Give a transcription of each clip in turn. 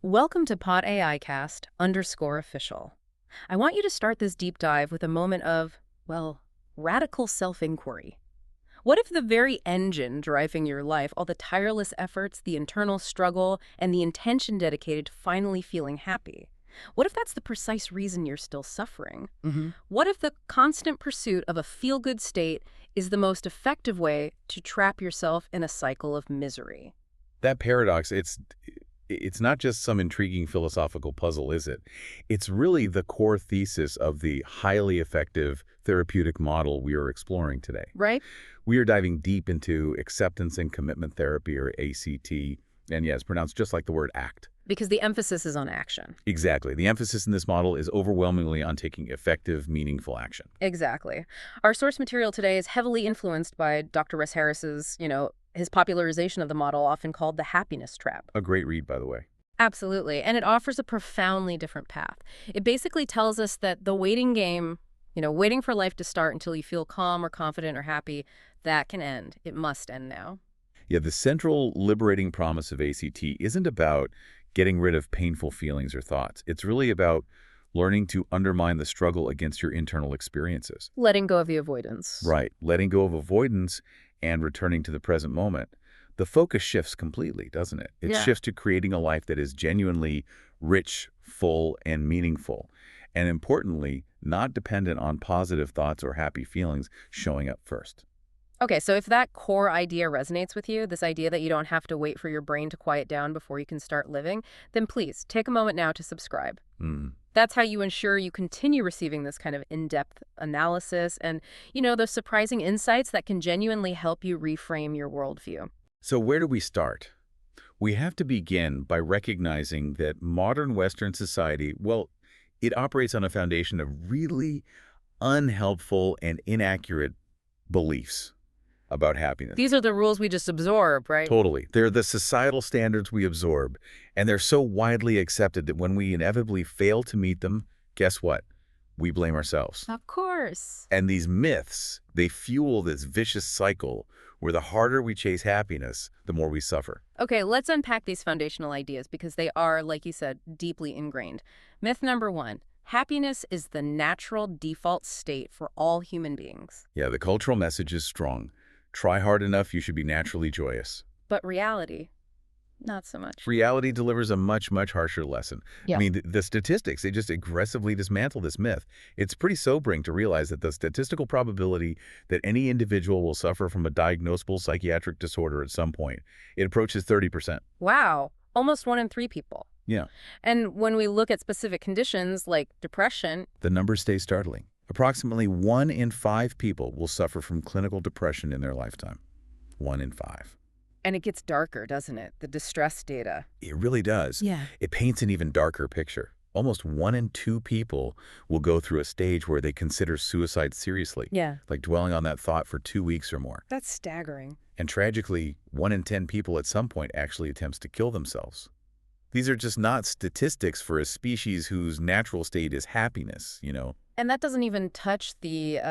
Welcome to Pod AI Cast _official. I want you to start this deep dive with a moment of, well, radical self-inquiry. What if the very engine driving your life, all the tireless efforts, the internal struggle, and the intention dedicated to finally feeling happy? What if that's the precise reason you're still suffering? What if the constant pursuit of a feel-good state is the most effective way to trap yourself in a cycle of misery? That paradox, it's not just some intriguing philosophical puzzle, is it? It's really the core thesis of the highly effective therapeutic model we are exploring today. Right? We are diving deep into acceptance and commitment therapy, or ACT, and yes, pronounced just like the word ACT. Because the emphasis is on action. Exactly. The emphasis in this model is overwhelmingly on taking effective, meaningful action. Exactly. Our source material today is heavily influenced by Dr. Russ Harris's, his popularization of the model, often called the happiness trap. A great read, by the way. Absolutely. And it offers a profoundly different path. It basically tells us that the waiting game, waiting for life to start until you feel calm or confident or happy, that can end. It must end now. Yeah, the central liberating promise of ACT isn't about getting rid of painful feelings or thoughts. It's really about learning to undermine the struggle against your internal experiences. Letting go of the avoidance. Right. Letting go of avoidance and returning to the present moment. The focus shifts completely, doesn't it? It shifts to creating a life that is genuinely rich, full, and meaningful. And importantly, not dependent on positive thoughts or happy feelings showing up first. Okay, so if that core idea resonates with you, this idea that you don't have to wait for your brain to quiet down before you can start living, then please take a moment now to subscribe. That's how you ensure you continue receiving this kind of in-depth analysis and, those surprising insights that can genuinely help you reframe your worldview. So where do we start? We have to begin by recognizing that modern Western society, well, it operates on a foundation of really unhelpful and inaccurate beliefs about happiness. These are the rules we just absorb, right? Totally. They're the societal standards we absorb, and they're so widely accepted that when we inevitably fail to meet them, guess what? We blame ourselves. Of course. And these myths, they fuel this vicious cycle where the harder we chase happiness, the more we suffer. Okay, let's unpack these foundational ideas because they are, like you said, deeply ingrained. Myth number one. Happiness is the natural default state for all human beings. Yeah, the cultural message is strong. Try hard enough, you should be naturally joyous. But reality, not so much. Reality delivers a much, much harsher lesson. Yeah. I mean, the statistics, they just aggressively dismantle this myth. It's pretty sobering to realize that the statistical probability that any individual will suffer from a diagnosable psychiatric disorder at some point, it approaches 30%. Wow, almost 1 in 3 people. Yeah. And when we look at specific conditions like depression, The numbers stay startling. Approximately 1 in 5 people will suffer from clinical depression in their lifetime. 1 in 5. and it gets darker, doesn't it? The distress data. It really does. Yeah. It paints an even darker picture. Almost 1 in 2 people will go through a stage where they consider suicide seriously, Yeah. like dwelling on that thought for 2 weeks or more. That's staggering. And tragically, 1 in 10 people at some point actually attempts to kill themselves. These are just not statistics for a species whose natural state is happiness, you know? And that doesn't even touch the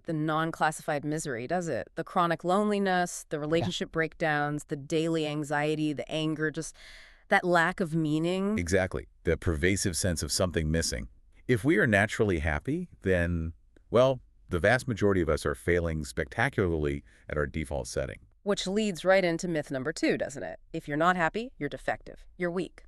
non-classified misery, does it? The chronic loneliness, the relationship breakdowns, the daily anxiety, the anger, just that lack of meaning. Exactly. The pervasive sense of something missing. If we are naturally happy, then, well, the vast majority of us are failing spectacularly at our default setting. Which leads right into myth number 2, doesn't it? If you're not happy, you're defective. You're weak.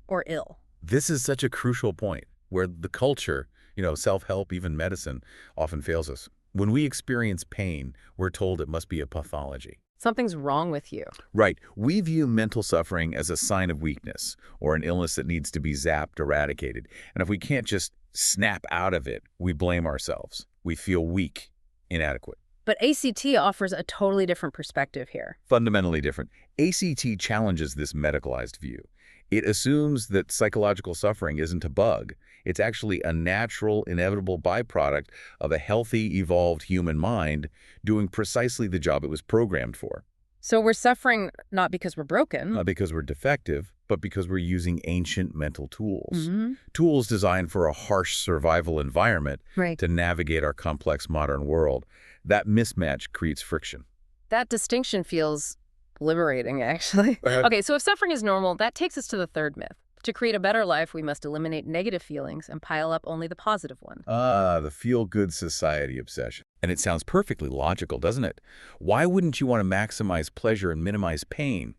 Or ill. This is such a crucial point where the culture, self-help, even medicine, often fails us. When we experience pain, we're told it must be a pathology. Something's wrong with you. Right. We view mental suffering as a sign of weakness or an illness that needs to be zapped, eradicated. And if we can't just snap out of it, we blame ourselves. We feel weak, inadequate. But ACT offers a totally different perspective here. Fundamentally different. ACT challenges this medicalized view. It assumes that psychological suffering isn't a bug. It's actually a natural, inevitable byproduct of a healthy, evolved human mind doing precisely the job it was programmed for. So we're suffering not because we're broken. Not because we're defective, but because we're using ancient mental tools. Mm-hmm. Tools designed for a harsh survival environment Right. to navigate our complex modern world. That mismatch creates friction. That distinction feels liberating, actually. Okay, so if suffering is normal, that takes us to the third myth. To create a better life, we must eliminate negative feelings and pile up only the positive ones. Ah, the feel-good society obsession. And it sounds perfectly logical, doesn't it? Why wouldn't you want to maximize pleasure and minimize pain?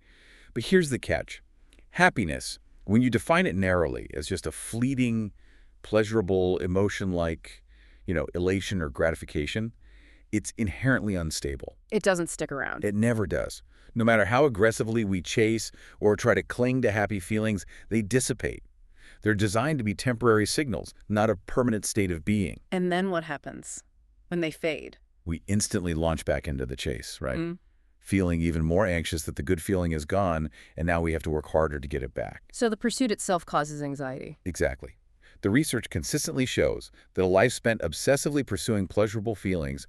But here's the catch. Happiness, when you define it narrowly as just a fleeting, pleasurable emotion like, elation or gratification, it's inherently unstable. It doesn't stick around. It never does. No matter how aggressively we chase or try to cling to happy feelings, they dissipate. They're designed to be temporary signals, not a permanent state of being. And then what happens when they fade? We instantly launch back into the chase, right? Feeling even more anxious that the good feeling is gone, and now we have to work harder to get it back. So the pursuit itself causes anxiety. Exactly. The research consistently shows that a life spent obsessively pursuing pleasurable feelings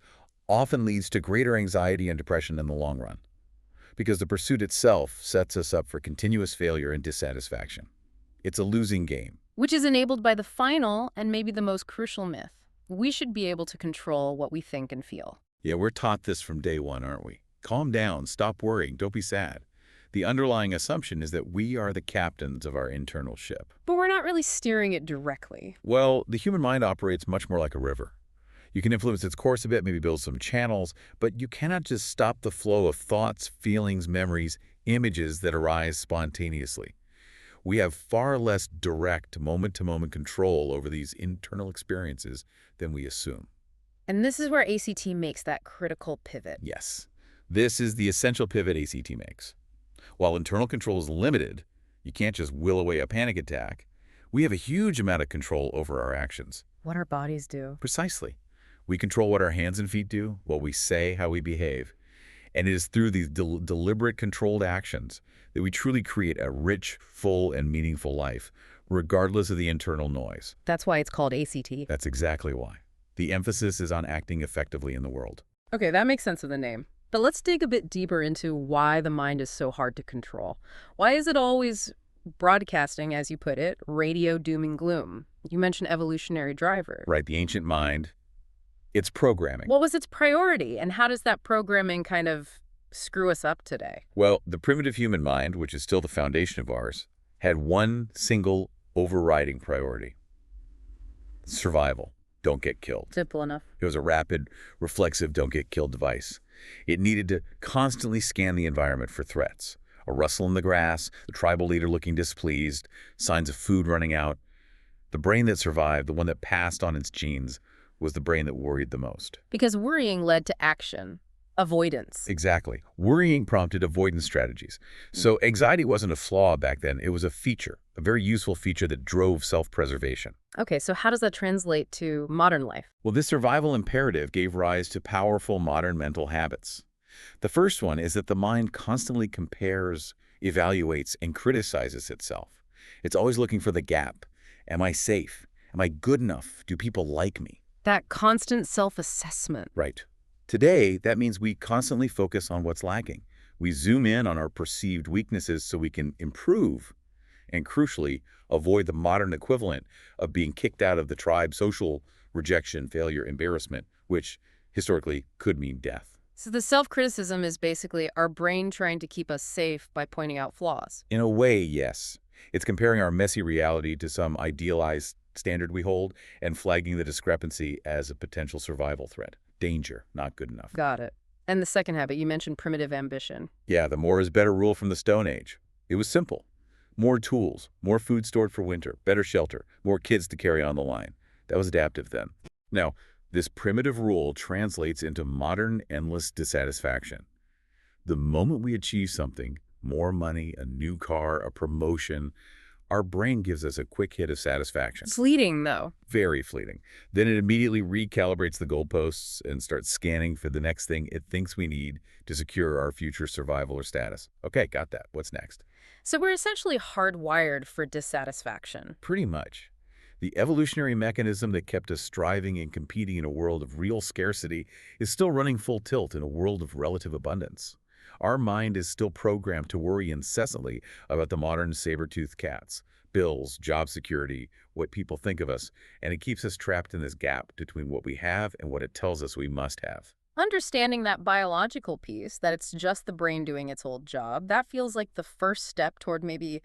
often leads to greater anxiety and depression in the long run, because the pursuit itself sets us up for continuous failure and dissatisfaction. It's a losing game. Which is enabled by the final and maybe the most crucial myth. We should be able to control what we think and feel. Yeah, we're taught this from day one, aren't we? Calm down, stop worrying, don't be sad. The underlying assumption is that we are the captains of our internal ship. But we're not really steering it directly. Well, the human mind operates much more like a river. You can influence its course a bit, maybe build some channels, but you cannot just stop the flow of thoughts, feelings, memories, images that arise spontaneously. We have far less direct, moment-to-moment control over these internal experiences than we assume. And this is where ACT makes that critical pivot. Yes, this is the essential pivot ACT makes. While internal control is limited, you can't just will away a panic attack, we have a huge amount of control over our actions. What our bodies do. Precisely. We control what our hands and feet do, what we say, how we behave. And it is through these deliberate, controlled actions that we truly create a rich, full, and meaningful life, regardless of the internal noise. That's why it's called ACT. That's exactly why. The emphasis is on acting effectively in the world. Okay, that makes sense of the name. But let's dig a bit deeper into why the mind is so hard to control. Why is it always broadcasting, as you put it, radio doom and gloom? You mentioned evolutionary drivers. Right, the ancient mind, it's programming. What was its priority, and how does that programming kind of screw us up today? Well, the primitive human mind, which is still the foundation of ours, had one single overriding priority: survival. Don't get killed. Simple enough. It was a rapid, reflexive, don't get killed device. It needed to constantly scan the environment for threats. A rustle in the grass, the tribal leader looking displeased, signs of food running out. The brain that survived, the one that passed on its genes, was the brain that worried the most. Because worrying led to action, avoidance. Exactly. Worrying prompted avoidance strategies. So anxiety wasn't a flaw back then. It was a feature, a very useful feature that drove self-preservation. Okay, so how does that translate to modern life? Well, this survival imperative gave rise to powerful modern mental habits. The first one is that the mind constantly compares, evaluates, and criticizes itself. It's always looking for the gap. Am I safe? Am I good enough? Do people like me? That constant self-assessment. Right. Today, that means we constantly focus on what's lacking. We zoom in on our perceived weaknesses so we can improve and, crucially, avoid the modern equivalent of being kicked out of the tribe, social rejection, failure, embarrassment, which historically could mean death. So the self-criticism is basically our brain trying to keep us safe by pointing out flaws. In a way, yes. It's comparing our messy reality to some idealized standard we hold and flagging the discrepancy as a potential survival threat. Danger, not good enough. Got it. And the second habit, you mentioned primitive ambition. Yeah, the more is better rule from the Stone Age. It was simple. More tools, more food stored for winter, better shelter, more kids to carry on the line. That was adaptive then. Now, this primitive rule translates into modern endless dissatisfaction. The moment we achieve something, more money, a new car, a promotion, our brain gives us a quick hit of satisfaction. Fleeting, though. Very fleeting. Then it immediately recalibrates the goalposts and starts scanning for the next thing it thinks we need to secure our future survival or status. Okay, got that. What's next? So we're essentially hardwired for dissatisfaction. Pretty much. The evolutionary mechanism that kept us striving and competing in a world of real scarcity is still running full tilt in a world of relative abundance. Our mind is still programmed to worry incessantly about the modern saber-toothed cats, bills, job security, what people think of us, and it keeps us trapped in this gap between what we have and what it tells us we must have. Understanding that biological piece, that it's just the brain doing its old job, that feels like the first step toward maybe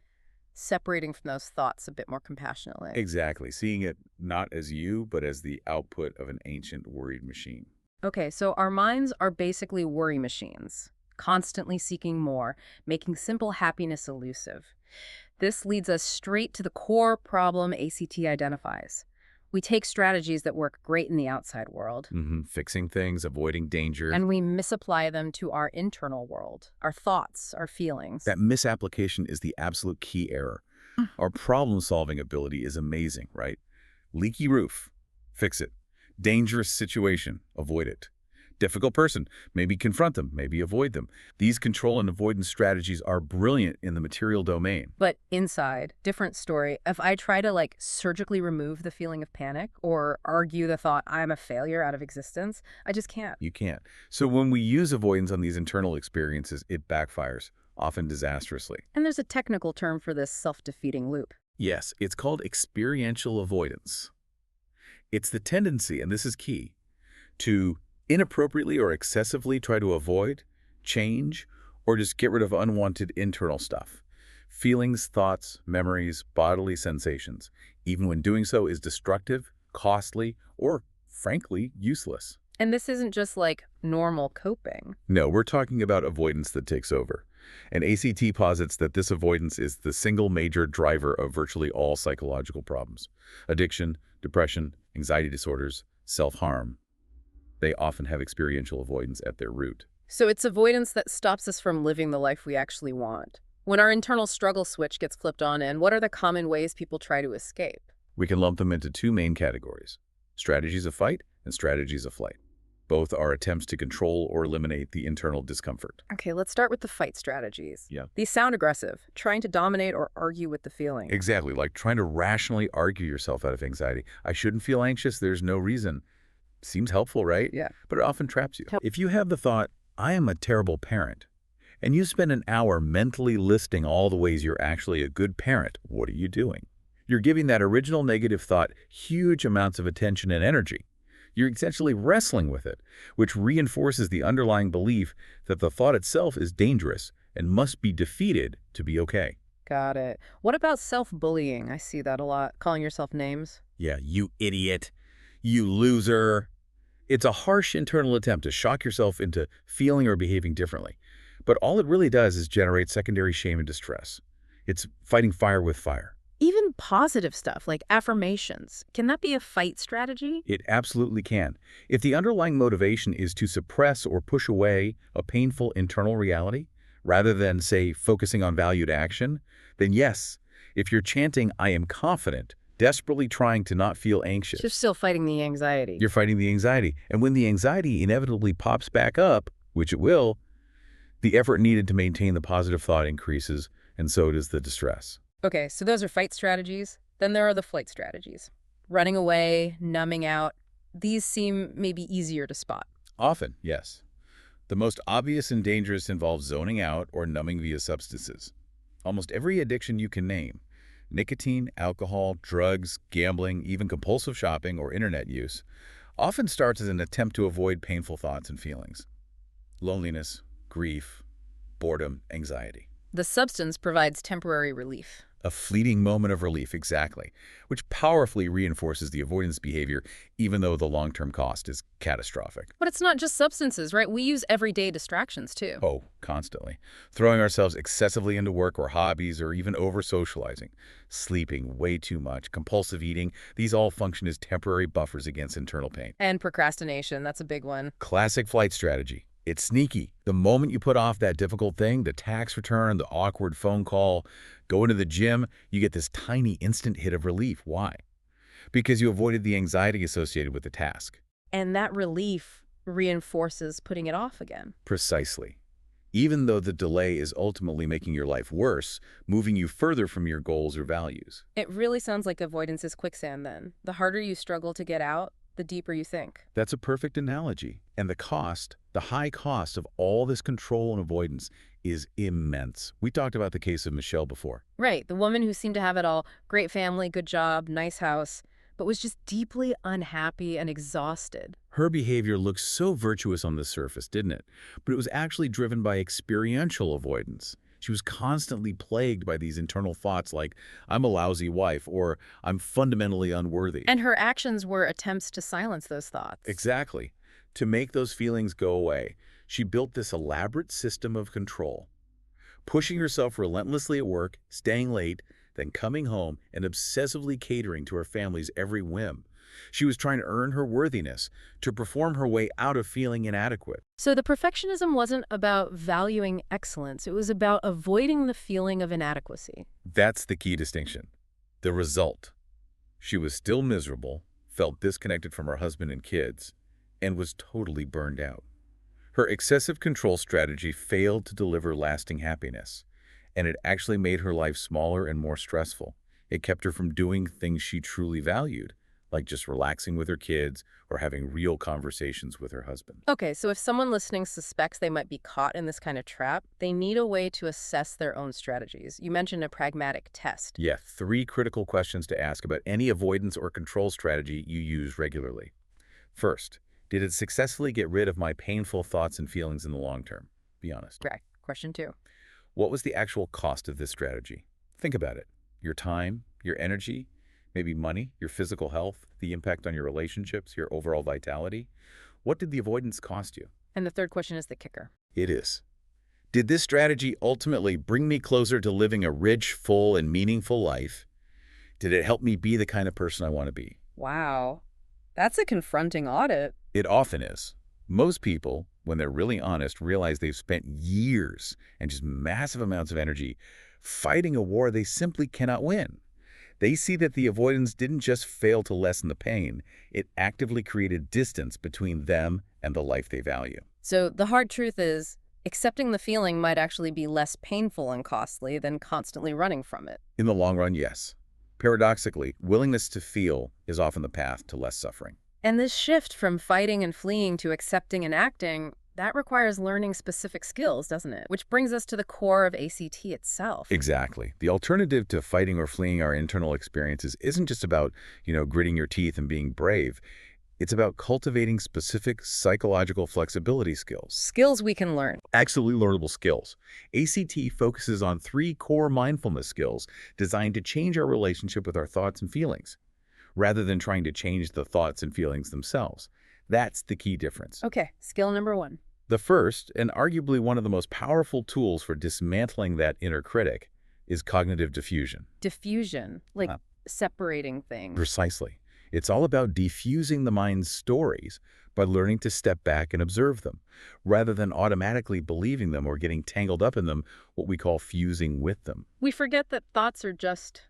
Separating from those thoughts a bit more compassionately. Exactly. Seeing it not as you, but as the output of an ancient worried machine. Okay, so our minds are basically worry machines, constantly seeking more, making simple happiness elusive. This leads us straight to the core problem ACT identifies. We take strategies that work great in the outside world, Fixing things, avoiding danger. and we misapply them to our internal world, our thoughts, our feelings. That misapplication is the absolute key error. Our problem-solving ability is amazing, right? Leaky roof, fix it. Dangerous situation, avoid it. Difficult person, maybe confront them, maybe avoid them. These control and avoidance strategies are brilliant in the material domain. But inside, different story. If I try to surgically remove the feeling of panic or argue the thought I'm a failure out of existence, I just can't. You can't. So when we use avoidance on these internal experiences, it backfires, often disastrously. And there's a technical term for this self-defeating loop. Yes, it's called experiential avoidance. It's the tendency, and this is key, to inappropriately or excessively try to avoid, change, or just get rid of unwanted internal stuff. Feelings, thoughts, memories, bodily sensations, even when doing so is destructive, costly, or, frankly, useless. And this isn't just normal coping. No, we're talking about avoidance that takes over. And ACT posits that this avoidance is the single major driver of virtually all psychological problems. Addiction, depression, anxiety disorders, self-harm. They often have experiential avoidance at their root. So it's avoidance that stops us from living the life we actually want. When our internal struggle switch gets flipped on in, what are the common ways people try to escape? We can lump them into two main categories: strategies of fight and strategies of flight. Both are attempts to control or eliminate the internal discomfort. Okay, let's start with the fight strategies. Yeah. These sound aggressive, trying to dominate or argue with the feeling. Exactly, like trying to rationally argue yourself out of anxiety. I shouldn't feel anxious, there's no reason. Seems helpful, right? Yeah. But it often traps you. If you have the thought, I am a terrible parent, and you spend an hour mentally listing all the ways you're actually a good parent, what are you doing? You're giving that original negative thought huge amounts of attention and energy. You're essentially wrestling with it, which reinforces the underlying belief that the thought itself is dangerous and must be defeated to be okay. Got it. What about self-bullying? I see that a lot. Calling yourself names. Yeah, you idiot. You loser. It's a harsh internal attempt to shock yourself into feeling or behaving differently. But all it really does is generate secondary shame and distress. It's fighting fire with fire. Even positive stuff like affirmations. Can that be a fight strategy? It absolutely can. If the underlying motivation is to suppress or push away a painful internal reality, rather than, say, focusing on valued action, then yes, if you're chanting, I am confident, desperately trying to not feel anxious, You're still fighting the anxiety. you're fighting the anxiety. And when the anxiety inevitably pops back up, which it will, the effort needed to maintain the positive thought increases, and so does the distress. Okay, so those are fight strategies. Then there are the flight strategies. Running away, numbing out. These seem maybe easier to spot. Often, yes. The most obvious and dangerous involves zoning out or numbing via substances. Almost every addiction you can name, nicotine, alcohol, drugs, gambling, even compulsive shopping or internet use, often starts as an attempt to avoid painful thoughts and feelings. Loneliness, grief, boredom, anxiety. The substance provides temporary relief. A fleeting moment of relief, exactly, which powerfully reinforces the avoidance behavior, even though the long-term cost is catastrophic. But it's not just substances, right? We use everyday distractions, too. Oh, constantly. Throwing ourselves excessively into work or hobbies or even over-socializing. Sleeping way too much, compulsive eating, these all function as temporary buffers against internal pain. And procrastination, that's a big one. Classic flight strategy. It's sneaky. The moment you put off that difficult thing, the tax return, the awkward phone call, go into the gym, you get this tiny instant hit of relief. Why? Because you avoided the anxiety associated with the task. And that relief reinforces putting it off again. Precisely. Even though the delay is ultimately making your life worse, moving you further from your goals or values. It really sounds like avoidance is quicksand then. The harder you struggle to get out, the deeper you sink. That's a perfect analogy. And the cost, the high cost of all this control and avoidance is immense. We talked about the case of Michelle before. Right, the woman who seemed to have it all, great family, good job, nice house, but was just deeply unhappy and exhausted. Her behavior looked so virtuous on the surface, didn't it? But it was actually driven by experiential avoidance. She was constantly plagued by these internal thoughts like, I'm a lousy wife, or I'm fundamentally unworthy. And her actions were attempts to silence those thoughts. Exactly. To make those feelings go away, she built this elaborate system of control, pushing herself relentlessly at work, staying late, then coming home and obsessively catering to her family's every whim. She was trying to earn her worthiness, to perform her way out of feeling inadequate. So the perfectionism wasn't about valuing excellence. It was about avoiding the feeling of inadequacy. That's the key distinction. The result. She was still miserable, felt disconnected from her husband and kids, and was totally burned out. Her excessive control strategy failed to deliver lasting happiness, and it actually made her life smaller and more stressful. It kept her from doing things she truly valued, like just relaxing with her kids or having real conversations with her husband. Okay, so if someone listening suspects they might be caught in this kind of trap, they need a way to assess their own strategies. You mentioned a pragmatic test. Yeah, 3 critical questions to ask about any avoidance or control strategy you use regularly. First, did it successfully get rid of my painful thoughts and feelings in the long term? Be honest. Correct. Question 2. What was the actual cost of this strategy? Think about it. Your time, your energy, maybe money, your physical health, the impact on your relationships, your overall vitality. What did the avoidance cost you? And the third question is the kicker. It is. Did this strategy ultimately bring me closer to living a rich, full, and meaningful life? Did it help me be the kind of person I want to be? Wow. That's a confronting audit. It often is. Most people, when they're really honest, realize they've spent years and just massive amounts of energy fighting a war they simply cannot win. They see that the avoidance didn't just fail to lessen the pain, it actively created distance between them and the life they value. So the hard truth is, accepting the feeling might actually be less painful and costly than constantly running from it. In the long run, yes. Paradoxically, willingness to feel is often the path to less suffering. And this shift from fighting and fleeing to accepting and acting, that requires learning specific skills, doesn't it? Which brings us to the core of ACT itself. Exactly. The alternative to fighting or fleeing our internal experiences isn't just about, gritting your teeth and being brave. It's about cultivating specific psychological flexibility skills. Skills we can learn. Absolutely learnable skills. ACT focuses on 3 core mindfulness skills designed to change our relationship with our thoughts and feelings, rather than trying to change the thoughts and feelings themselves. That's the key difference. Okay, skill number 1. The first, and arguably one of the most powerful tools for dismantling that inner critic, is cognitive diffusion. Diffusion, like separating things. Precisely. It's all about defusing the mind's stories by learning to step back and observe them, rather than automatically believing them or getting tangled up in them, what we call fusing with them. We forget that thoughts are just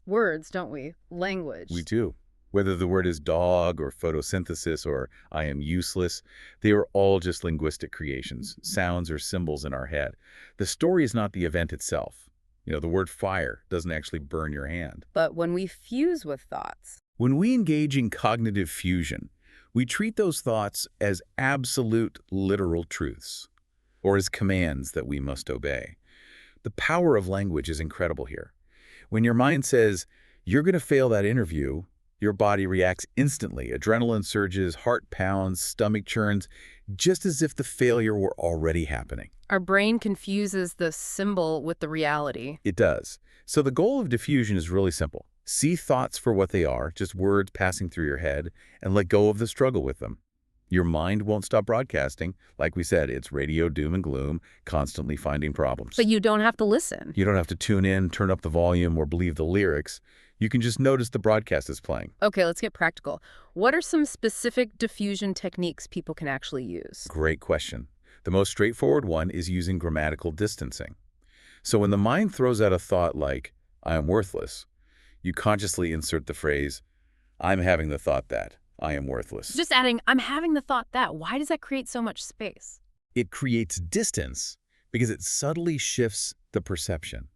words, don't we? Language. We do. Whether the word is dog or photosynthesis or I am useless, they are all just linguistic creations, sounds or symbols in our head. The story is not the event itself. The word fire doesn't actually burn your hand. But when we fuse with thoughts, when we engage in cognitive fusion, we treat those thoughts as absolute literal truths, or as commands that we must obey. The power of language is incredible here. When your mind says, you're going to fail that interview, your body reacts instantly. Adrenaline surges, heart pounds, stomach churns, just as if the failure were already happening. our brain confuses the symbol with the reality. It does. So the goal of diffusion is really simple. See thoughts for what they are, just words passing through your head, and let go of the struggle with them. Your mind won't stop broadcasting. Like we said, it's radio doom and gloom, constantly finding problems. But you don't have to listen. You don't have to tune in, turn up the volume, or believe the lyrics. You can just notice the broadcast is playing. Okay, let's get practical. What are some specific diffusion techniques people can actually use? Great question. The most straightforward one is using grammatical distancing. So when the mind throws out a thought like, I am worthless, you consciously insert the phrase, I'm having the thought that I am worthless. Just adding, I'm having the thought that. Why does that create so much space? It creates distance because it subtly shifts the perception.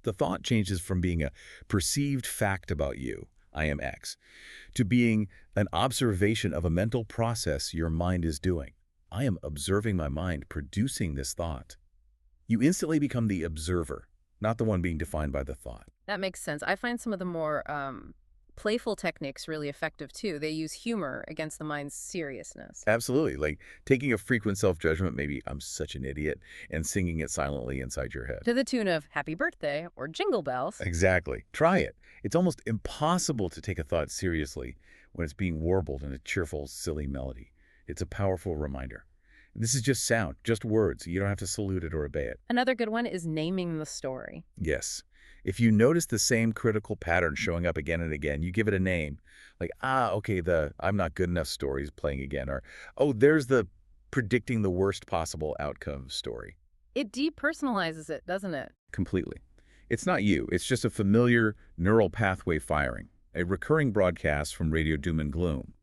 The thought changes from being a perceived fact about you, I am X, to being an observation of a mental process your mind is doing. I am observing my mind producing this thought. You instantly become the observer, not the one being defined by the thought. That makes sense. I find some of the more playful techniques really effective too. They use humor against the mind's seriousness. Absolutely. Like taking a frequent self-judgment, maybe "I'm such an idiot," and singing it silently inside your head. To the tune of Happy Birthday or Jingle Bells. Exactly. Try it. It's almost impossible to take a thought seriously when it's being warbled in a cheerful, silly melody. It's a powerful reminder. This is just sound, just words. You don't have to salute it or obey it. Another good one is naming the story. Yes. If you notice the same critical pattern showing up again and again, you give it a name. Like, okay, the "I'm not good enough" story is playing again. Or, oh, there's the predicting the worst possible outcome story. It depersonalizes it, doesn't it? Completely. It's not you. It's just a familiar neural pathway firing, a recurring broadcast from radio doom and gloom.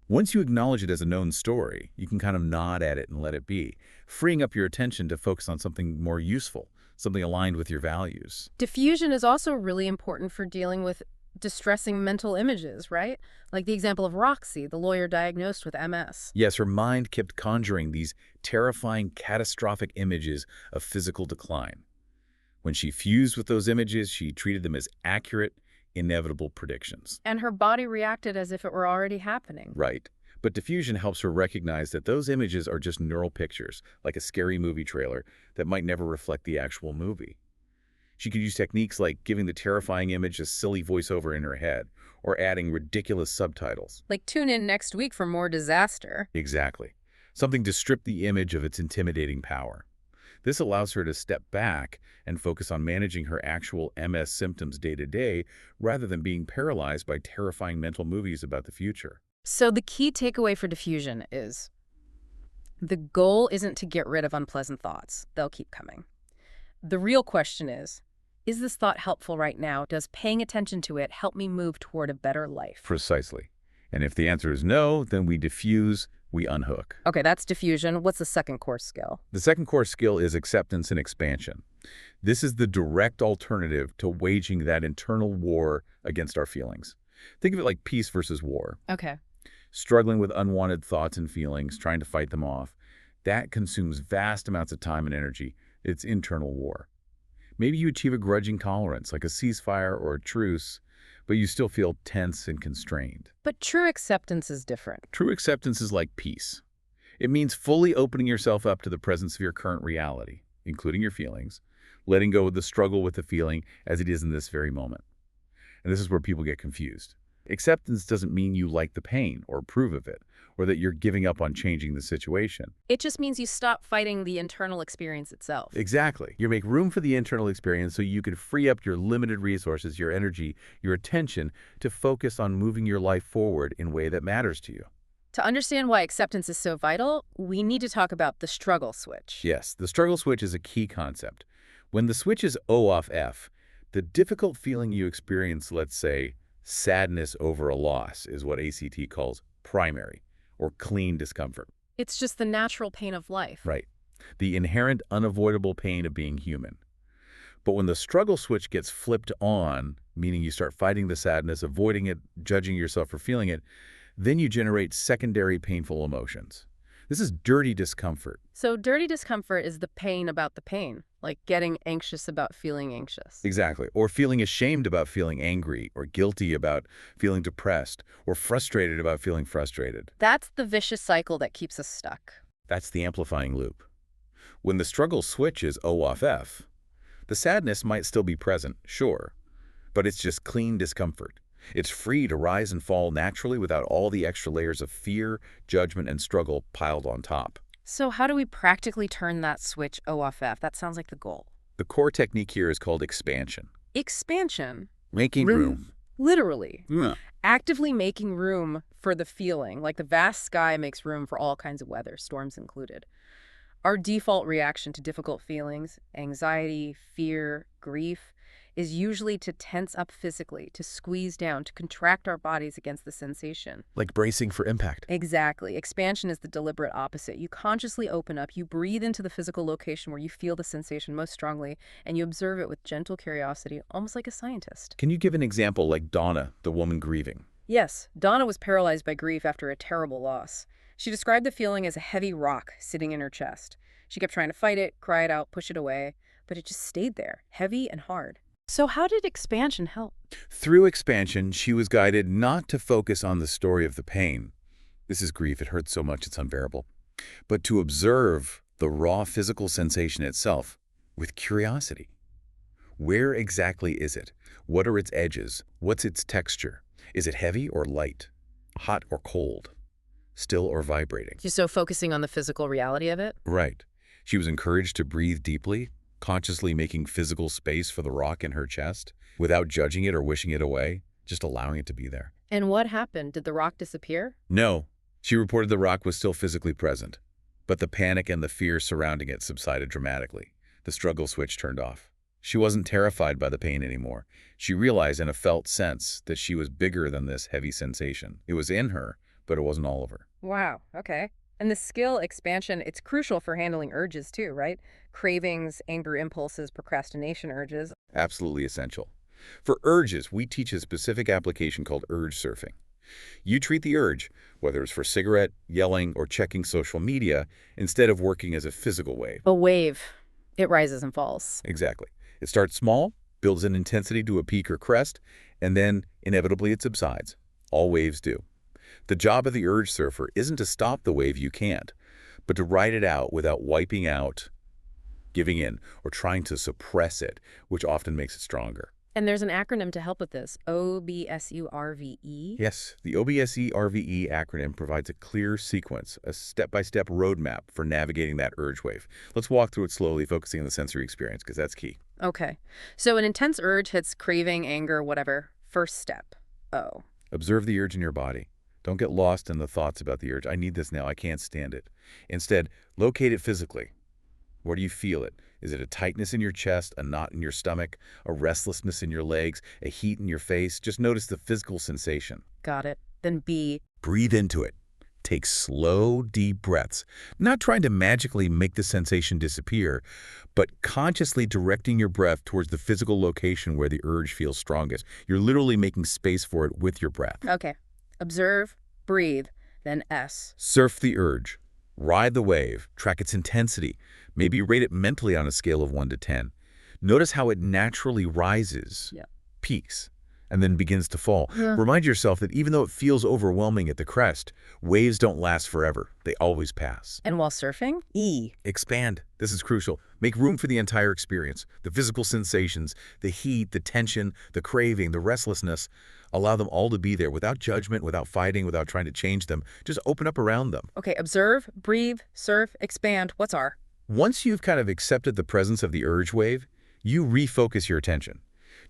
Once you acknowledge it as a known story, you can kind of nod at it and let it be, freeing up your attention to focus on something more useful, something aligned with your values. Diffusion is also really important for dealing with distressing mental images, right? Like the example of Roxy, the lawyer diagnosed with MS. Yes, her mind kept conjuring these terrifying, catastrophic images of physical decline. When she fused with those images, she treated them as accurate, inevitable predictions. And her body reacted as if it were already happening. Right. But diffusion helps her recognize that those images are just neural pictures, like a scary movie trailer, that might never reflect the actual movie. She could use techniques like giving the terrifying image a silly voiceover in her head, or adding ridiculous subtitles. Like, tune in next week for more disaster. Exactly. Something to strip the image of its intimidating power. This allows her to step back and focus on managing her actual MS symptoms day to day, rather than being paralyzed by terrifying mental movies about the future. So the key takeaway for diffusion is the goal isn't to get rid of unpleasant thoughts. They'll keep coming. The real question is this thought helpful right now? Does paying attention to it help me move toward a better life? Precisely. And if the answer is no, then we diffuse, we unhook. Okay, that's diffusion. What's the second core skill? The second core skill is acceptance and expansion. This is the direct alternative to waging that internal war against our feelings. Think of it like peace versus war. Okay. Struggling with unwanted thoughts and feelings, trying to fight them off, that consumes vast amounts of time and energy. It's internal war. Maybe you achieve a grudging tolerance, like a ceasefire or a truce, but you still feel tense and constrained. But true acceptance is different. True acceptance is like peace. It means fully opening yourself up to the presence of your current reality, including your feelings, letting go of the struggle with the feeling as it is in this very moment. And this is where people get confused. Acceptance doesn't mean you like the pain or approve of it, or that you're giving up on changing the situation. It just means you stop fighting the internal experience itself. Exactly. You make room for the internal experience so you can free up your limited resources, your energy, your attention to focus on moving your life forward in a way that matters to you. To understand why acceptance is so vital, we need to talk about the struggle switch. Yes, the struggle switch is a key concept. When the switch is O off F, the difficult feeling you experience, let's say, sadness over a loss, is what ACT calls primary or clean discomfort. It's just the natural pain of life. Right. The inherent unavoidable pain of being human. But when the struggle switch gets flipped on, meaning you start fighting the sadness, avoiding it, judging yourself for feeling it, then you generate secondary painful emotions. This is dirty discomfort. So dirty discomfort is the pain about the pain, like getting anxious about feeling anxious. Exactly. Or feeling ashamed about feeling angry, or guilty about feeling depressed, or frustrated about feeling frustrated. That's the vicious cycle that keeps us stuck. That's the amplifying loop. When the struggle switch is O off F, the sadness might still be present, sure, but it's just clean discomfort. It's free to rise and fall naturally without all the extra layers of fear, judgment, and struggle piled on top. So how do we practically turn that switch O off F? That sounds like the goal. The core technique here is called expansion. Expansion. Making room. Literally. Yeah. Actively making room for the feeling, like the vast sky makes room for all kinds of weather, storms included. Our default reaction to difficult feelings, anxiety, fear, grief, is usually to tense up physically, to squeeze down, to contract our bodies against the sensation. Like bracing for impact. Exactly. Expansion is the deliberate opposite. You consciously open up, you breathe into the physical location where you feel the sensation most strongly, and you observe it with gentle curiosity, almost like a scientist. Can you give an example like Donna, the woman grieving? Yes, Donna was paralyzed by grief after a terrible loss. She described the feeling as a heavy rock sitting in her chest. She kept trying to fight it, cry it out, push it away, but it just stayed there, heavy and hard. So how did expansion help? Through expansion, she was guided not to focus on the story of the pain. This is grief. It hurts so much it's unbearable. But to observe the raw physical sensation itself with curiosity. Where exactly is it? What are its edges? What's its texture? Is it heavy or light? Hot or cold? Still or vibrating? So focusing on the physical reality of it? Right. She was encouraged to breathe deeply, consciously making physical space for the rock in her chest, without judging it or wishing it away, just allowing it to be there. And what happened? Did the rock disappear? No, she reported the rock was still physically present, but the panic and the fear surrounding it subsided dramatically. The struggle switch turned off. She wasn't terrified by the pain anymore. She realized in a felt sense that she was bigger than this heavy sensation. It was in her, but it wasn't all of her. Wow, okay. And the skill expansion, it's crucial for handling urges too, right? Cravings, anger impulses, procrastination urges. Absolutely essential. For urges, we teach a specific application called urge surfing. You treat the urge, whether it's for cigarette, yelling, or checking social media, instead of working as a physical wave. A wave, it rises and falls. Exactly. It starts small, builds in intensity to a peak or crest, and then inevitably it subsides. All waves do. The job of the urge surfer isn't to stop the wave, you can't, but to ride it out without wiping out, giving in, or trying to suppress it, which often makes it stronger. And there's an acronym to help with this, OBSURVE. Yes, the OBSE-RVE acronym provides a clear sequence, a step-by-step roadmap for navigating that urge wave. Let's walk through it slowly, focusing on the sensory experience, because that's key. Okay. So an intense urge hits craving, anger, whatever. First step. O. Observe the urge in your body. Don't get lost in the thoughts about the urge. I need this now. I can't stand it. Instead, locate it physically. Where do you feel it? Is it a tightness in your chest, a knot in your stomach, a restlessness in your legs, a heat in your face? Just notice the physical sensation. Got it. Then B. Breathe into it. Take slow, deep breaths, not trying to magically make the sensation disappear, but consciously directing your breath towards the physical location where the urge feels strongest. You're literally making space for it with your breath. Okay. Observe, breathe, then S. Surf the urge. Ride the wave. Track its intensity. Maybe rate it mentally on a scale of 1 to 10. Notice how it naturally rises, peaks, and then begins to fall. Remind yourself that even though it feels overwhelming at the crest, waves don't last forever. They always pass. And while surfing? E. Expand. This is crucial. Make room for the entire experience. The physical sensations, the heat, the tension, the craving, the restlessness. Allow them all to be there without judgment, without fighting, without trying to change them. Just open up around them. Okay, observe, breathe, surf, expand. What's R? Once you've kind of accepted the presence of the urge wave, you refocus your attention.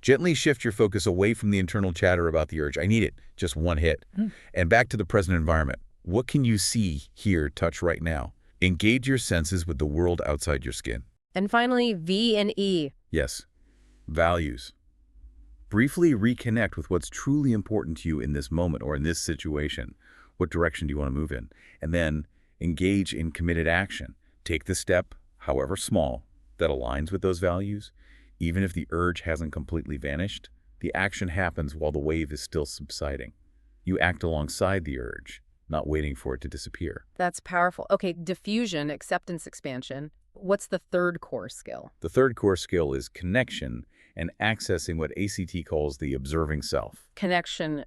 Gently shift your focus away from the internal chatter about the urge. I need it. Just one hit. And back to the present environment. What can you see, hear, touch right now? Engage your senses with the world outside your skin. And finally, V and E. Yes. Values. Briefly reconnect with what's truly important to you in this moment or in this situation. What direction do you want to move in? And then engage in committed action. Take the step, however small, that aligns with those values. Even if the urge hasn't completely vanished, the action happens while the wave is still subsiding. You act alongside the urge, not waiting for it to disappear. That's powerful. Okay, diffusion, acceptance, expansion. What's the third core skill? The third core skill is connection and accessing what ACT calls the observing self. Connection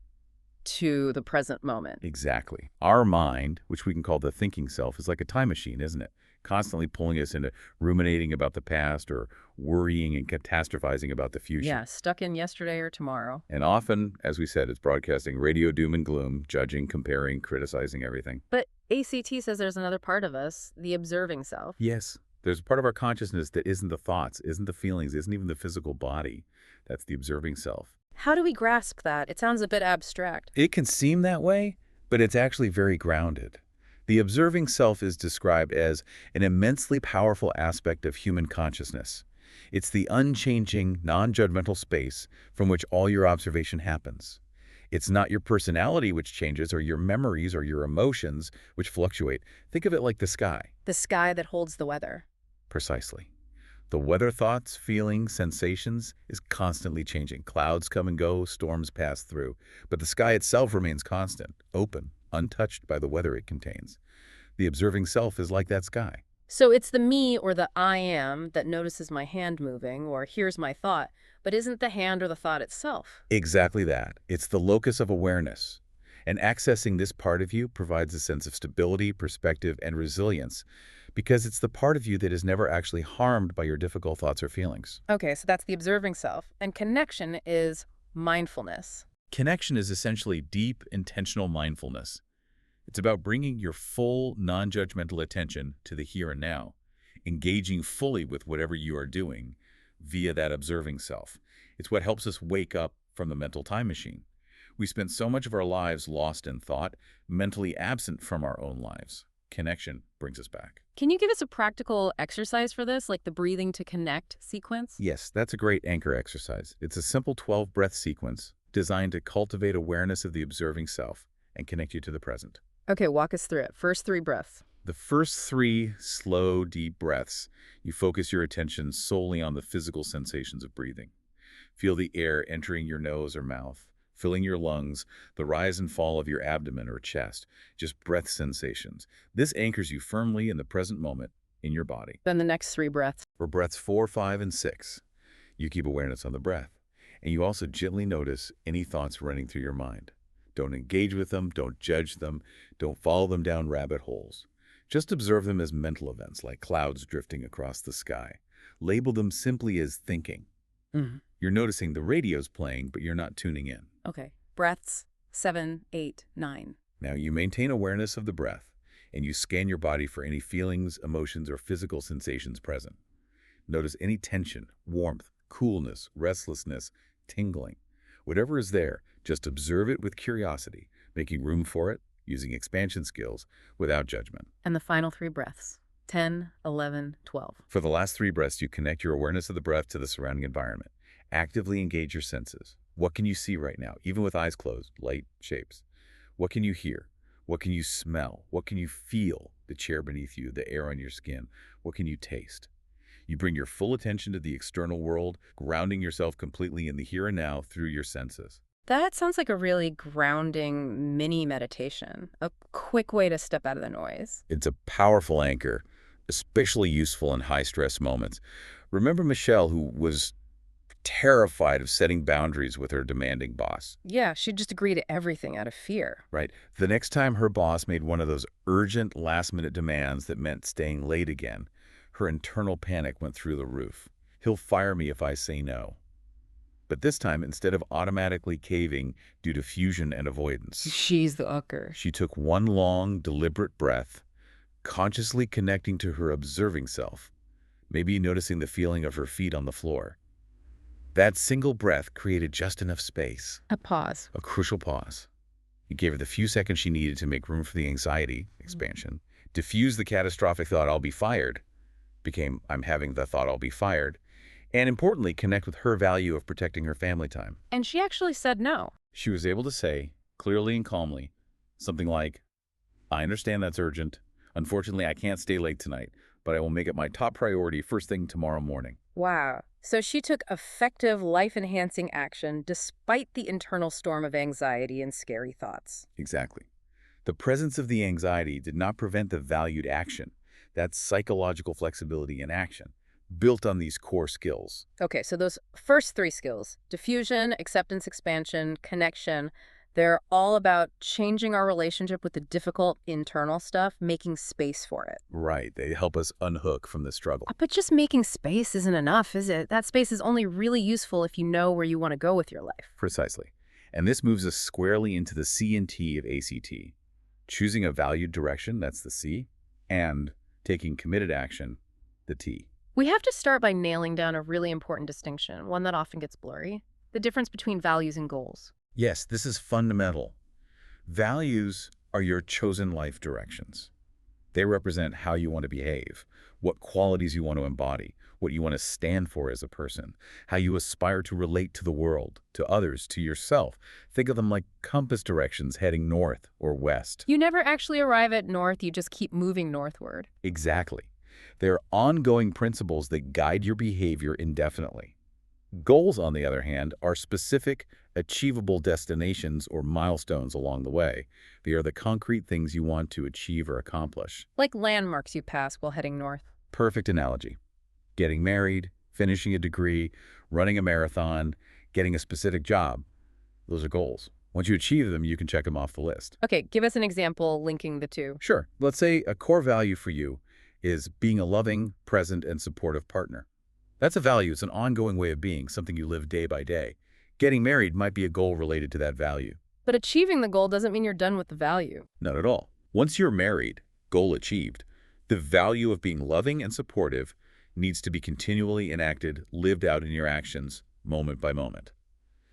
to the present moment. Exactly. Our mind, which we can call the thinking self, is like a time machine, isn't it? Constantly pulling us into ruminating about the past or worrying and catastrophizing about the future. Yeah, stuck in yesterday or tomorrow. And often, as we said, it's broadcasting radio doom and gloom, judging, comparing, criticizing everything. But ACT says there's another part of us, the observing self. Yes. There's a part of our consciousness that isn't the thoughts, isn't the feelings, isn't even the physical body. That's the observing self. How do we grasp that? It sounds a bit abstract. It can seem that way, but it's actually very grounded. The observing self is described as an immensely powerful aspect of human consciousness. It's the unchanging, non-judgmental space from which all your observation happens. It's not your personality which changes or your memories or your emotions which fluctuate. Think of it like the sky. The sky that holds the weather. Precisely. The weather thoughts, feelings, sensations is constantly changing. Clouds come and go, storms pass through. But the sky itself remains constant, open, untouched by the weather it contains. The observing self is like that sky. So it's the me or the I am that notices my hand moving or hears my thought, but isn't the hand or the thought itself. Exactly that. It's the locus of awareness. And accessing this part of you provides a sense of stability, perspective, and resilience because it's the part of you that is never actually harmed by your difficult thoughts or feelings. Okay, so that's the observing self. And connection is mindfulness. Connection is essentially deep, intentional mindfulness. It's about bringing your full, non-judgmental attention to the here and now, engaging fully with whatever you are doing via that observing self. It's what helps us wake up from the mental time machine. We spend so much of our lives lost in thought, mentally absent from our own lives. Connection brings us back. Can you give us a practical exercise for this, like the breathing to connect sequence? Yes, that's a great anchor exercise. It's a simple 12-breath sequence designed to cultivate awareness of the observing self and connect you to the present. Okay, walk us through it. First 3 breaths. The first 3 slow, deep breaths, you focus your attention solely on the physical sensations of breathing. Feel the air entering your nose or mouth, filling your lungs, the rise and fall of your abdomen or chest, just breath sensations. This anchors you firmly in the present moment in your body. Then the next 3 breaths. For breaths 4, 5, and 6, you keep awareness on the breath, and you also gently notice any thoughts running through your mind. Don't engage with them, don't judge them, don't follow them down rabbit holes. Just observe them as mental events like clouds drifting across the sky. Label them simply as thinking. You're noticing the radio's playing, but you're not tuning in. Okay, breaths 7, 8, 9. Now you maintain awareness of the breath, and you scan your body for any feelings, emotions, or physical sensations present. Notice any tension, warmth, coolness, restlessness, tingling. Whatever is there, just observe it with curiosity, making room for it, using expansion skills, without judgment. And the final 3 breaths. 10, 11, 12. For the last 3 breaths, you connect your awareness of the breath to the surrounding environment. Actively engage your senses. What can you see right now, even with eyes closed, light, shapes? What can you hear? What can you smell? What can you feel? The chair beneath you, the air on your skin. What can you taste? You bring your full attention to the external world, grounding yourself completely in the here and now through your senses. That sounds like a really grounding mini meditation, a quick way to step out of the noise. It's a powerful anchor, especially useful in high-stress moments. Remember Michelle, who was terrified of setting boundaries with her demanding boss? Yeah, she'd just agree to everything out of fear. Right. The next time her boss made one of those urgent last-minute demands that meant staying late again, her internal panic went through the roof. He'll fire me if I say no. But this time, instead of automatically caving due to fusion and avoidance, She's the ucker. she took one long, deliberate breath, consciously connecting to her observing self, maybe noticing the feeling of her feet on the floor. That single breath created just enough space, A pause. a crucial pause. It gave her the few seconds she needed to make room for the anxiety, expansion, diffuse the catastrophic thought, I'll be fired, became, I'm having the thought I'll be fired, and importantly, connect with her value of protecting her family time. And she actually said no. She was able to say, clearly and calmly, something like, I understand that's urgent. Unfortunately, I can't stay late tonight, but I will make it my top priority first thing tomorrow morning. Wow. So she took effective, life-enhancing action despite the internal storm of anxiety and scary thoughts. Exactly. The presence of the anxiety did not prevent the valued action. That's psychological flexibility in action, built on these core skills. Okay, so those first 3 skills, diffusion, acceptance, expansion, connection, they're all about changing our relationship with the difficult internal stuff, making space for it. Right. They help us unhook from the struggle. But just making space isn't enough, is it? That space is only really useful if you know where you want to go with your life. Precisely. And this moves us squarely into the C and T of ACT. Choosing a valued direction, that's the C, and taking committed action, the T. We have to start by nailing down a really important distinction, one that often gets blurry, the difference between values and goals. Yes, this is fundamental. Values are your chosen life directions. They represent how you want to behave, what qualities you want to embody, what you want to stand for as a person, how you aspire to relate to the world, to others, to yourself. Think of them like compass directions heading north or west. You never actually arrive at north, you just keep moving northward. Exactly. They are ongoing principles that guide your behavior indefinitely. Goals, on the other hand, are specific, achievable destinations or milestones along the way. They are the concrete things you want to achieve or accomplish. Like landmarks you pass while heading north. Perfect analogy. Getting married, finishing a degree, running a marathon, getting a specific job. Those are goals. Once you achieve them, you can check them off the list. Okay, give us an example linking the two. Sure. Let's say a core value for you is being a loving, present, and supportive partner. That's a value. It's an ongoing way of being, something you live day by day. Getting married might be a goal related to that value. But achieving the goal doesn't mean you're done with the value. Not at all. Once you're married, goal achieved, the value of being loving and supportive needs to be continually enacted, lived out in your actions, moment by moment.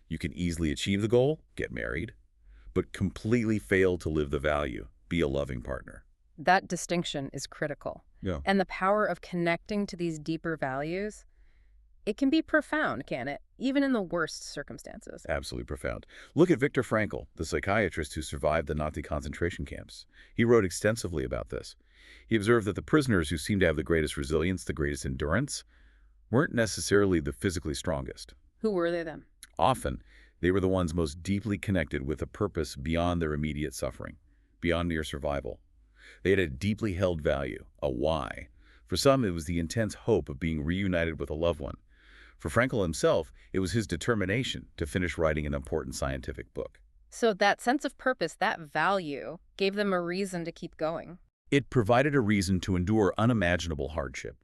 You can easily achieve the goal, get married, but completely fail to live the value, be a loving partner. That distinction is critical. Yeah. And the power of connecting to these deeper values, it can be profound, can it? Even in the worst circumstances. Absolutely profound. Look at Viktor Frankl, the psychiatrist who survived the Nazi concentration camps. He wrote extensively about this. He observed that the prisoners who seemed to have the greatest resilience, the greatest endurance, weren't necessarily the physically strongest. Who were they then? Often, they were the ones most deeply connected with a purpose beyond their immediate suffering, beyond mere survival. They had a deeply held value, a why. For some, it was the intense hope of being reunited with a loved one. For Frankl himself, it was his determination to finish writing an important scientific book. So that sense of purpose, that value, gave them a reason to keep going. It provided a reason to endure unimaginable hardship,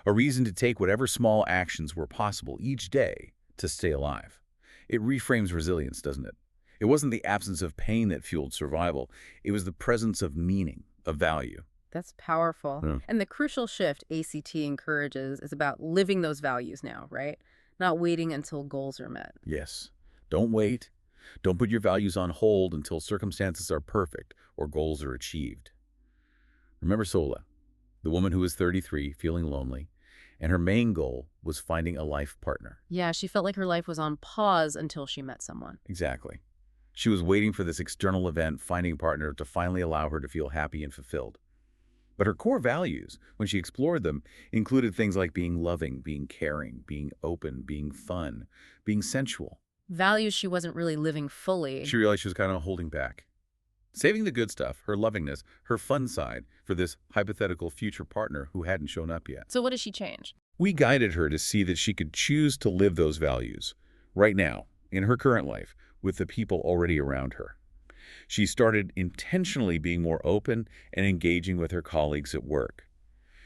a reason to take whatever small actions were possible each day to stay alive. It reframes resilience, doesn't it? It wasn't the absence of pain that fueled survival. It was the presence of meaning, of value. That's powerful. Yeah. And the crucial shift ACT encourages is about living those values now, right? Not waiting until goals are met. Yes. Don't wait. Don't put your values on hold until circumstances are perfect or goals are achieved. Remember Sola, the woman who was 33, feeling lonely, and her main goal was finding a life partner. Yeah, she felt like her life was on pause until she met someone. Exactly. She was waiting for this external event, finding a partner, to finally allow her to feel happy and fulfilled. But her core values, when she explored them, included things like being loving, being caring, being open, being fun, being sensual. Values she wasn't really living fully. She realized she was kind of holding back. Saving the good stuff, her lovingness, her fun side, for this hypothetical future partner who hadn't shown up yet. So what did she change? We guided her to see that she could choose to live those values, right now, in her current life, with the people already around her. She started intentionally being more open and engaging with her colleagues at work.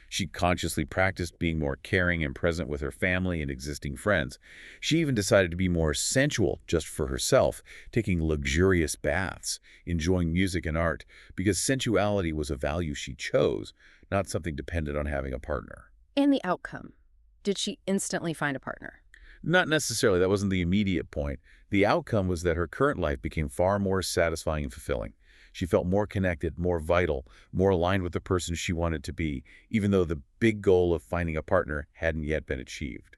She consciously practiced being more caring and present with her family and existing friends. She even decided to be more sensual just for herself, taking luxurious baths, enjoying music and art, because sensuality was a value she chose, not something dependent on having a partner. And the outcome. Did she instantly find a partner? Not necessarily. That wasn't the immediate point. The outcome was that her current life became far more satisfying and fulfilling. She felt more connected, more vital, more aligned with the person she wanted to be, even though the big goal of finding a partner hadn't yet been achieved.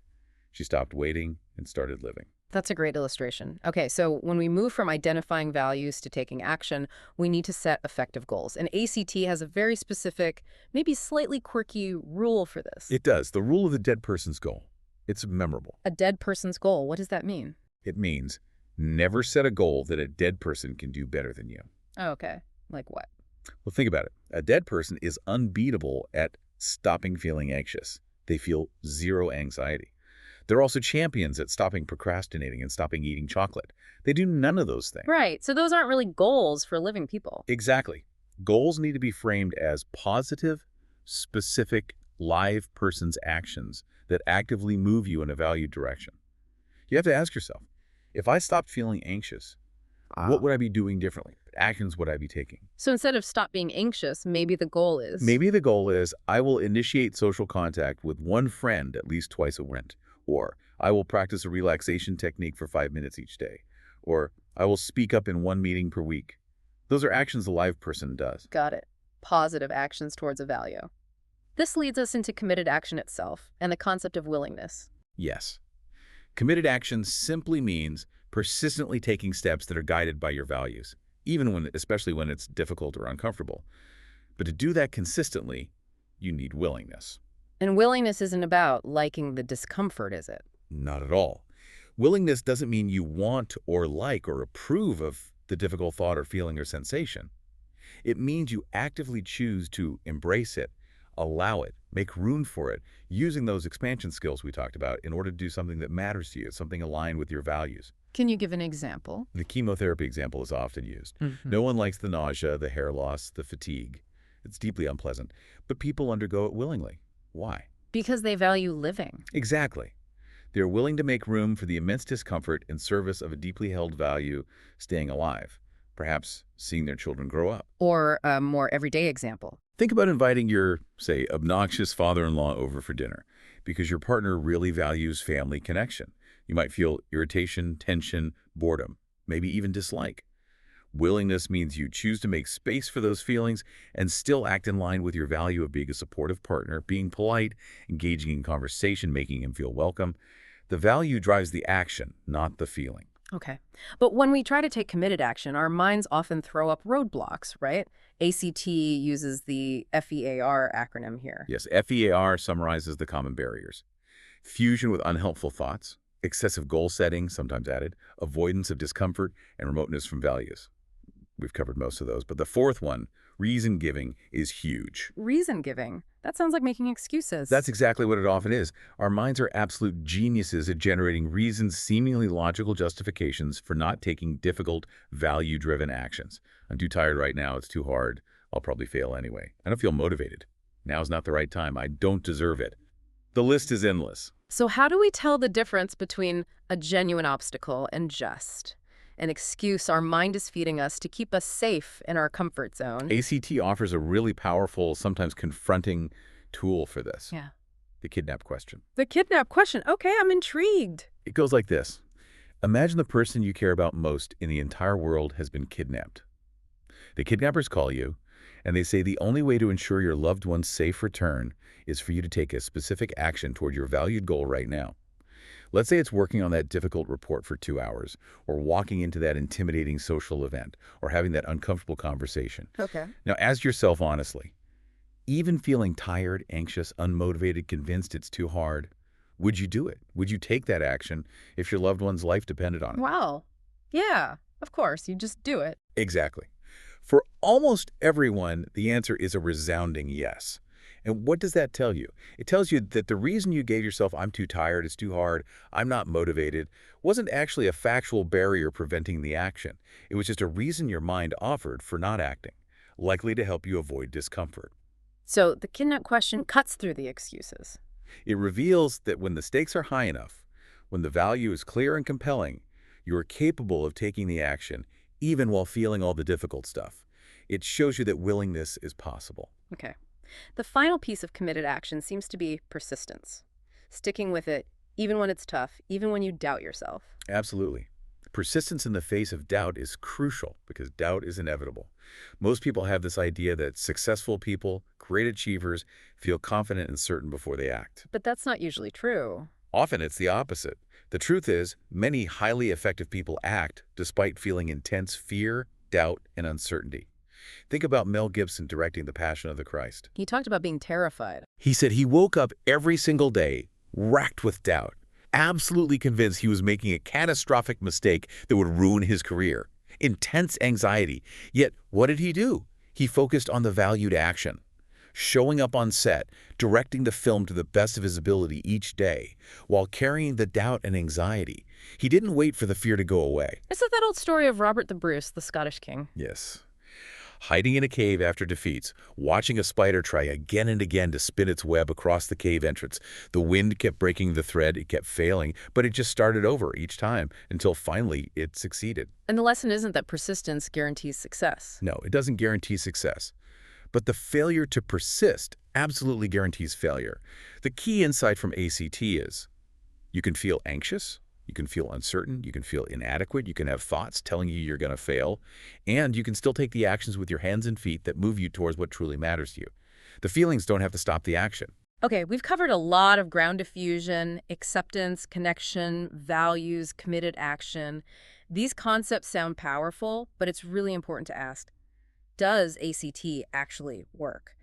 She stopped waiting and started living. That's a great illustration. Okay, so when we move from identifying values to taking action, we need to set effective goals. And ACT has a very specific, maybe slightly quirky rule for this. It does. The rule of the dead person's goal. It's memorable. A dead person's goal. What does that mean? It means never set a goal that a dead person can do better than you. Oh, okay. Like what? Well, think about it. A dead person is unbeatable at stopping feeling anxious. They feel zero anxiety. They're also champions at stopping procrastinating and stopping eating chocolate. They do none of those things. Right. So those aren't really goals for living people. Exactly. Goals need to be framed as positive, specific, live person's actions that actively move you in a valued direction. You have to ask yourself, if I stopped feeling anxious, what would I be doing differently? What actions would I be taking? So instead of stop being anxious, maybe the goal is... Maybe the goal is I will initiate social contact with one friend at least twice a week. Or I will practice a relaxation technique for 5 minutes each day. Or I will speak up in one meeting per week. Those are actions a live person does. Got it. Positive actions towards a value. This leads us into committed action itself and the concept of willingness. Yes. Committed action simply means persistently taking steps that are guided by your values, especially when it's difficult or uncomfortable. But to do that consistently, you need willingness. And willingness isn't about liking the discomfort, is it? Not at all. Willingness doesn't mean you want or like or approve of the difficult thought or feeling or sensation. It means you actively choose to embrace it, allow it, make room for it, using those expansion skills we talked about in order to do something that matters to you, something aligned with your values. Can you give an example? The chemotherapy example is often used. Hmm. No one likes the nausea, the hair loss, the fatigue. It's deeply unpleasant, but people undergo it willingly. Why? Because they value living. Exactly. They're willing to make room for the immense discomfort in service of a deeply held value, staying alive, perhaps seeing their children grow up. Or a more everyday example. Think about inviting your, say, obnoxious father-in-law over for dinner because your partner really values family connection. You might feel irritation, tension, boredom, maybe even dislike. Willingness means you choose to make space for those feelings and still act in line with your value of being a supportive partner, being polite, engaging in conversation, making him feel welcome. The value drives the action, not the feeling. Okay. But when we try to take committed action, our minds often throw up roadblocks, right? ACT uses the FEAR acronym here. Yes, FEAR summarizes the common barriers. Fusion with unhelpful thoughts, excessive goal setting, sometimes added, avoidance of discomfort, and remoteness from values. We've covered most of those, but the fourth one, reason giving, is huge. Reason giving. That sounds like making excuses. That's exactly what it often is. Our minds are absolute geniuses at generating reasons, seemingly logical justifications for not taking difficult, value-driven actions. I'm too tired right now. It's too hard. I'll probably fail anyway. I don't feel motivated. Now's not the right time. I don't deserve it. The list is endless. So how do we tell the difference between a genuine obstacle and just an excuse our mind is feeding us to keep us safe in our comfort zone? ACT offers a really powerful, sometimes confronting tool for this. Yeah. The kidnap question. The kidnap question. Okay, I'm intrigued. It goes like this. Imagine the person you care about most in the entire world has been kidnapped. The kidnappers call you, and they say the only way to ensure your loved one's safe return is for you to take a specific action toward your valued goal right now. Let's say it's working on that difficult report for 2 hours, or walking into that intimidating social event, or having that uncomfortable conversation. Okay. Now, ask yourself honestly, even feeling tired, anxious, unmotivated, convinced it's too hard, would you do it? Would you take that action if your loved one's life depended on it? Wow. Yeah, of course. You just do it. Exactly. For almost everyone, the answer is a resounding yes. And what does that tell you? It tells you that the reason you gave yourself, I'm too tired, it's too hard, I'm not motivated, wasn't actually a factual barrier preventing the action. It was just a reason your mind offered for not acting, likely to help you avoid discomfort. So the kidnap question cuts through the excuses. It reveals that when the stakes are high enough, when the value is clear and compelling, you are capable of taking the action, even while feeling all the difficult stuff. It shows you that willingness is possible. Okay. The final piece of committed action seems to be persistence. Sticking with it, even when it's tough, even when you doubt yourself. Absolutely. Persistence in the face of doubt is crucial because doubt is inevitable. Most people have this idea that successful people, great achievers, feel confident and certain before they act. But that's not usually true. Often it's the opposite. The truth is, many highly effective people act despite feeling intense fear, doubt, and uncertainty. Think about Mel Gibson directing The Passion of the Christ. He talked about being terrified. He said he woke up every single day racked with doubt, absolutely convinced he was making a catastrophic mistake that would ruin his career. Intense anxiety. Yet, what did he do? He focused on the valued action. Showing up on set, directing the film to the best of his ability each day, while carrying the doubt and anxiety. He didn't wait for the fear to go away. Is that old story of Robert the Bruce, the Scottish king? Yes. Hiding in a cave after defeats, watching a spider try again and again to spin its web across the cave entrance. The wind kept breaking the thread, it kept failing, but it just started over each time until finally it succeeded. And the lesson isn't that persistence guarantees success. No, it doesn't guarantee success. But the failure to persist absolutely guarantees failure. The key insight from ACT is you can feel anxious, you can feel uncertain, you can feel inadequate, you can have thoughts telling you you're going to fail, and you can still take the actions with your hands and feet that move you towards what truly matters to you. The feelings don't have to stop the action. Okay, we've covered a lot of ground diffusion, acceptance, connection, values, committed action. These concepts sound powerful, but it's really important to ask, does ACT actually work?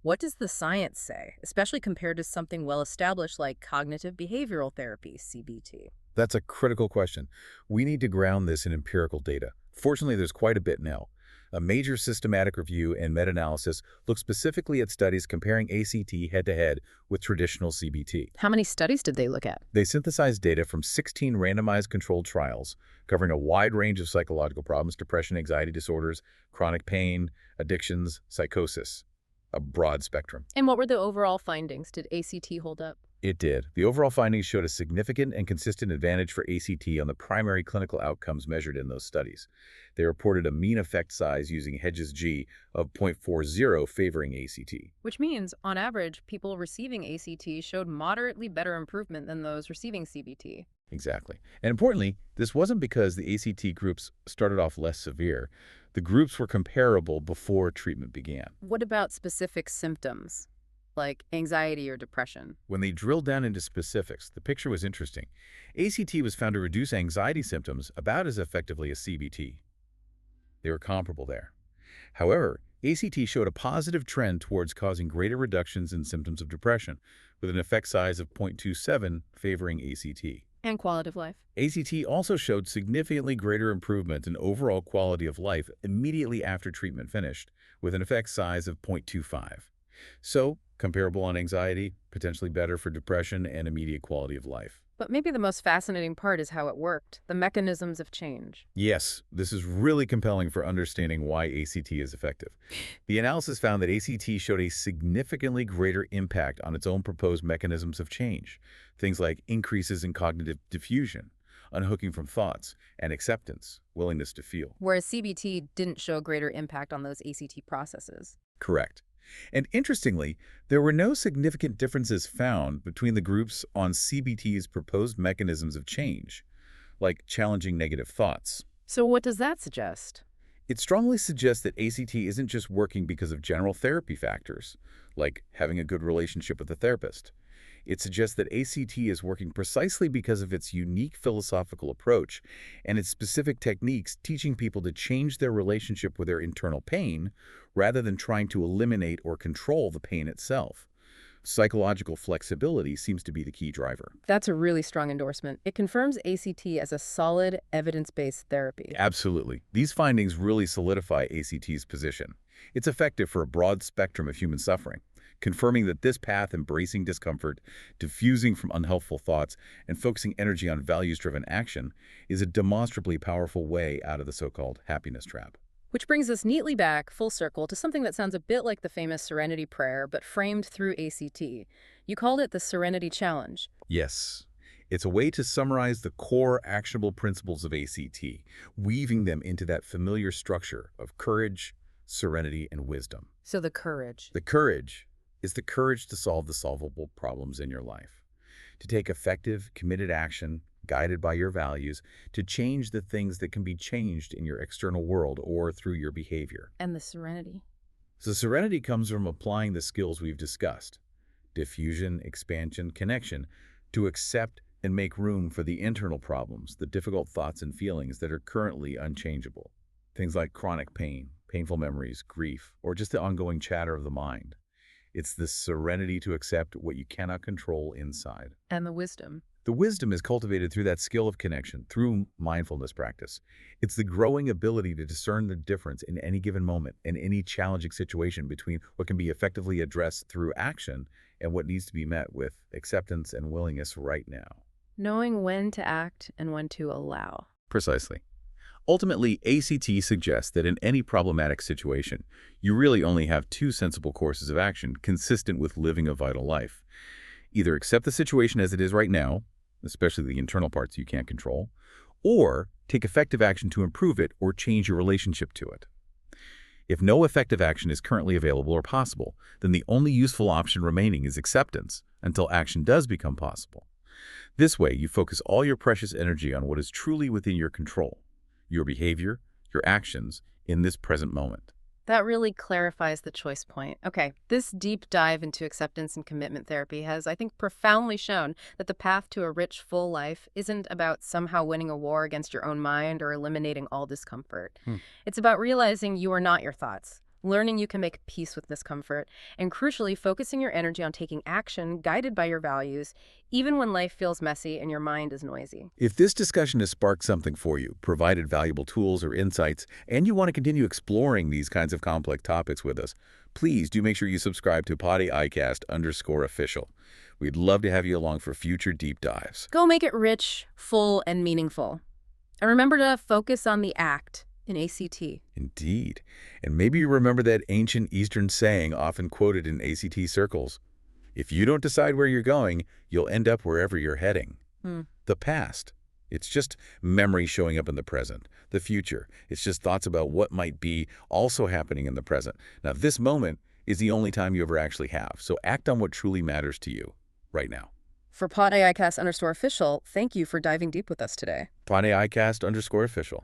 What does the science say, especially compared to something well-established like cognitive behavioral therapy, CBT? That's a critical question. We need to ground this in empirical data. Fortunately, there's quite a bit now. A major systematic review and meta-analysis looked specifically at studies comparing ACT head-to-head with traditional CBT. How many studies did they look at? They synthesized data from 16 randomized controlled trials covering a wide range of psychological problems, depression, anxiety disorders, chronic pain, addictions, psychosis, a broad spectrum. And what were the overall findings? Did ACT hold up? It did. The overall findings showed a significant and consistent advantage for ACT on the primary clinical outcomes measured in those studies. They reported a mean effect size using Hedges G of 0.40 favoring ACT. Which means, on average, people receiving ACT showed moderately better improvement than those receiving CBT. Exactly. And importantly, this wasn't because the ACT groups started off less severe. The groups were comparable before treatment began. What about specific symptoms, like anxiety or depression? When they drilled down into specifics, the picture was interesting. ACT was found to reduce anxiety symptoms about as effectively as CBT. They were comparable there. However, ACT showed a positive trend towards causing greater reductions in symptoms of depression, with an effect size of 0.27 favoring ACT. And quality of life. ACT also showed significantly greater improvement in overall quality of life immediately after treatment finished, with an effect size of 0.25. So, comparable on anxiety, potentially better for depression and immediate quality of life. But maybe the most fascinating part is how it worked, the mechanisms of change. Yes, this is really compelling for understanding why ACT is effective. The analysis found that ACT showed a significantly greater impact on its own proposed mechanisms of change, things like increases in cognitive diffusion, unhooking from thoughts, and acceptance, willingness to feel. Whereas CBT didn't show a greater impact on those ACT processes. Correct. And interestingly, there were no significant differences found between the groups on CBT's proposed mechanisms of change, like challenging negative thoughts. So what does that suggest? It strongly suggests that ACT isn't just working because of general therapy factors, like having a good relationship with a therapist. It suggests that ACT is working precisely because of its unique philosophical approach and its specific techniques teaching people to change their relationship with their internal pain rather than trying to eliminate or control the pain itself. Psychological flexibility seems to be the key driver. That's a really strong endorsement. It confirms ACT as a solid, evidence-based therapy. Absolutely. These findings really solidify ACT's position. It's effective for a broad spectrum of human suffering, confirming that this path, embracing discomfort, diffusing from unhelpful thoughts, and focusing energy on values-driven action, is a demonstrably powerful way out of the so-called happiness trap. Which brings us neatly back, full circle, to something that sounds a bit like the famous Serenity Prayer, but framed through ACT. You called it the Serenity Challenge. Yes. It's a way to summarize the core actionable principles of ACT, weaving them into that familiar structure of courage, serenity, and wisdom. So the courage. The courage is the courage to solve the solvable problems in your life, to take effective, committed action guided by your values, to change the things that can be changed in your external world or through your behavior. And the serenity. So serenity comes from applying the skills we've discussed, diffusion, expansion, connection, to accept and make room for the internal problems, the difficult thoughts and feelings that are currently unchangeable. Things like chronic pain, painful memories, grief, or just the ongoing chatter of the mind. It's the serenity to accept what you cannot control inside. And the wisdom. The wisdom is cultivated through that skill of connection, through mindfulness practice. It's the growing ability to discern the difference in any given moment, in any challenging situation, between what can be effectively addressed through action and what needs to be met with acceptance and willingness right now. Knowing when to act and when to allow. Precisely. Ultimately, ACT suggests that in any problematic situation, you really only have two sensible courses of action consistent with living a vital life. Either accept the situation as it is right now, especially the internal parts you can't control, or take effective action to improve it or change your relationship to it. If no effective action is currently available or possible, then the only useful option remaining is acceptance until action does become possible. This way, you focus all your precious energy on what is truly within your control, your behavior, your actions in this present moment. That really clarifies the choice point. Okay, this deep dive into acceptance and commitment therapy has, I think, profoundly shown that the path to a rich, full life isn't about somehow winning a war against your own mind or eliminating all discomfort. It's about realizing you are not your thoughts, learning you can make peace with discomfort, and crucially, focusing your energy on taking action guided by your values, even when life feels messy and your mind is noisy. If this discussion has sparked something for you, provided valuable tools or insights, and you want to continue exploring these kinds of complex topics with us, please do make sure you subscribe to PoddyIcast_official. We'd love to have you along for future deep dives. Go make it rich, full, and meaningful. And remember to focus on the act in ACT. Indeed. And maybe you remember that ancient Eastern saying often quoted in ACT circles: if you don't decide where you're going, you'll end up wherever you're heading. The past, it's just memory showing up in the present. The future, it's just thoughts about what might be also happening in the present. Now, this moment is the only time you ever actually have, so act on what truly matters to you right now. For PodAIcast_official, thank you for diving deep with us today. PodAIcast_official.